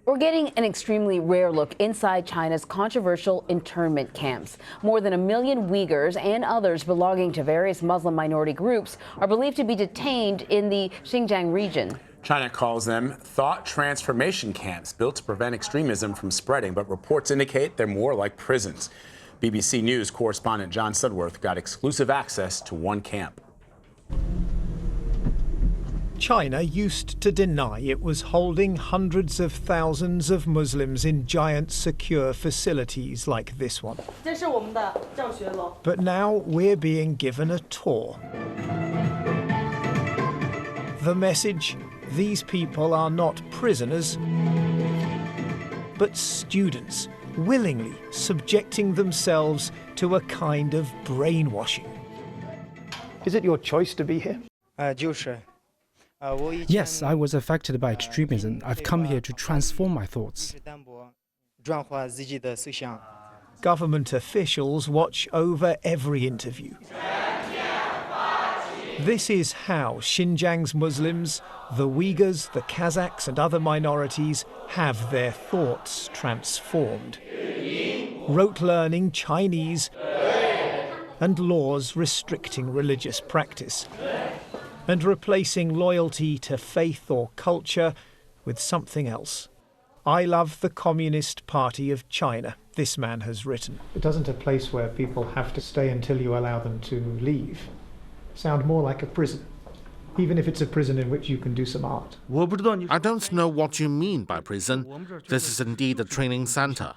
We're getting an extremely rare look inside China's controversial internment camps. More than 1 million Uyghurs and others belonging to various Muslim minority groups are believed to be detained in the Xinjiang region. China calls them thought transformation camps built to prevent extremism from spreading, but reports indicate they're more like prisons. BBC News correspondent John Sudworth got exclusive access to one camp. China used to deny it was holding hundreds of thousands of Muslims in giant secure facilities like this one. But now we're being given a tour. The message: these people are not prisoners, but students, willingly subjecting themselves to a kind of brainwashing. Is it your choice to be here? Yes, I was affected by extremism. I've come here to transform my thoughts. Government officials watch over every interview. This is how Xinjiang's Muslims, the Uyghurs, the Kazakhs and other minorities have their thoughts transformed. Rote learning Chinese and laws restricting religious practice, and replacing loyalty to faith or culture with something else. I love the Communist Party of China, this man has written. It doesn't a place where people have to stay until you allow them to leave sound more like a prison, even if it's a prison in which you can do some art? I don't know what you mean by prison. This is indeed a training center.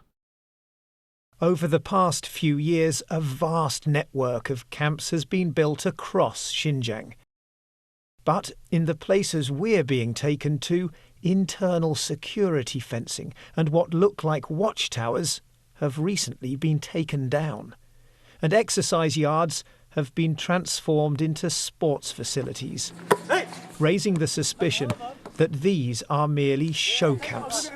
Over the past few years, a vast network of camps has been built across Xinjiang. But in the places we're being taken to, internal security fencing and what look like watchtowers have recently been taken down. And exercise yards have been transformed into sports facilities, raising the suspicion that these are merely show camps.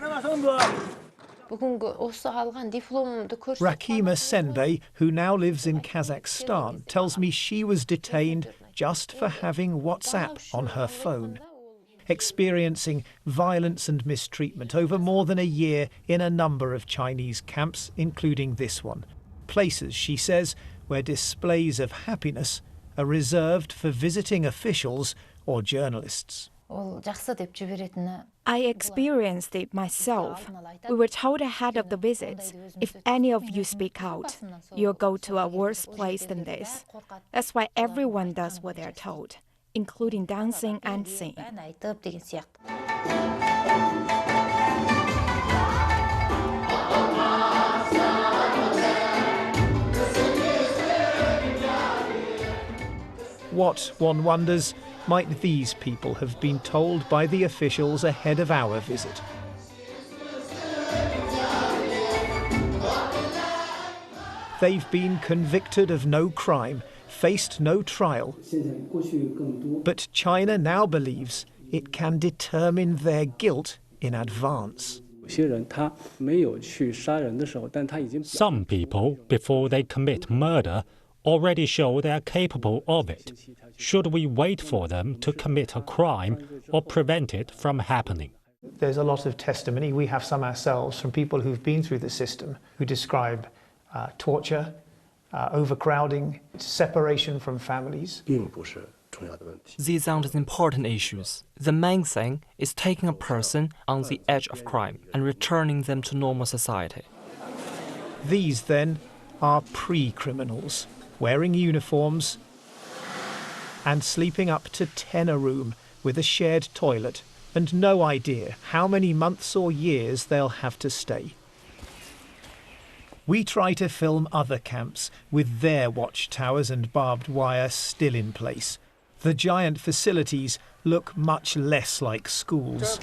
Rakima Senbei, who now lives in Kazakhstan, tells me she was detained just for having WhatsApp on her phone, experiencing violence and mistreatment over more than a year in a number of Chinese camps, including this one. Places, she says, where displays of happiness are reserved for visiting officials or journalists. I experienced it myself. We were told ahead of the visits, if any of you speak out, you'll go to a worse place than this. That's why everyone does what they're told, including dancing and singing. What, one wonders, might these people have been told by the officials ahead of our visit? They've been convicted of no crime, faced no trial. But China now believes it can determine their guilt in advance. Some people, before they commit murder, already show they are capable of it. Should we wait for them to commit a crime or prevent it from happening? There's a lot of testimony. We have some ourselves from people who've been through the system who describe torture, overcrowding, separation from families. These aren't important issues. The main thing is taking a person on the edge of crime and returning them to normal society. These, then, are pre-criminals, wearing uniforms and sleeping up to 10 a room with a shared toilet and no idea how many months or years they'll have to stay. We try to film other camps with their watchtowers and barbed wire still in place. The giant facilities look much less like schools,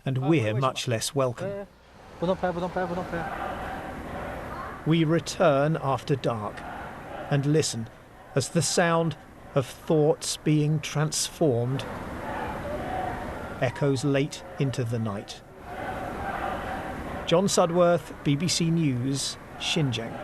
and we're much less welcome. We return after dark and listen as the sound of thoughts being transformed echoes late into the night. John Sudworth, BBC News, Xinjiang.